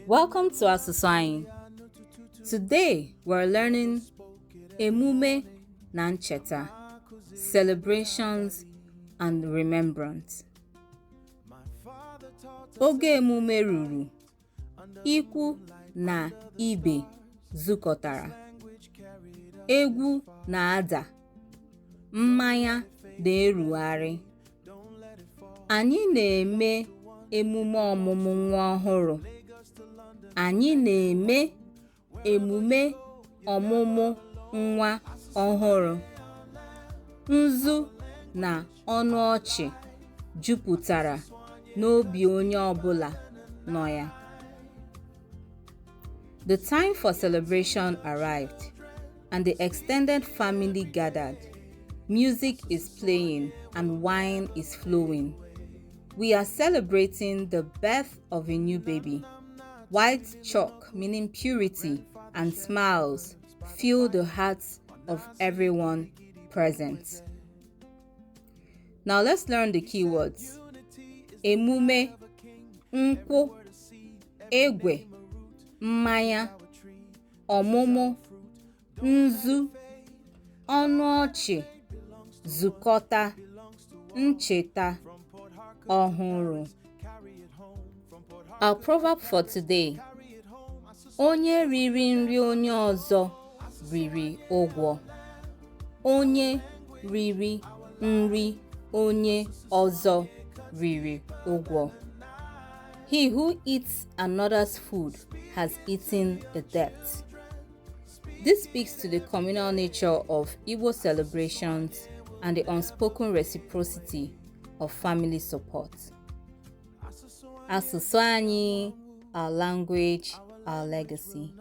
Welcome to Asusu Anyi. Today we're learning emume na ncheta, celebrations and remembrance. Oge emume ruru, ikwu na ibe zukọtara, egwu na-ada, mmanya na-erugharị. Anyị na-eme emume ọmụmụ nwa ọhụrụ. Anyị na-eme emume ọmụmụ nwa ọhụrụ. Nzu na ọnụ ọchị jupụtara n'obi onye ọbụla nọ ya. The time for celebration arrived, and the extended family gathered. Music is playing and wine is flowing. We are celebrating the birth of a new baby. White chalk, meaning purity, and smiles fill the hearts of everyone present. Now let's learn the keywords. Emume, nkwụ, egwe, mmanya, ọmụmụ, nzu, ọnụ ọchị, zukọta, ncheta, ọhụrụ. Our proverb for today: onye riri nri onye ọzọ riri ụgwọ. Onye riri nri onye ọzọ riri ụgwọ. He who eats another's food has eaten a debt. This speaks to the communal nature of Igbo celebrations and the unspoken reciprocity of family support. Asusu Anyi, our language, our legacy.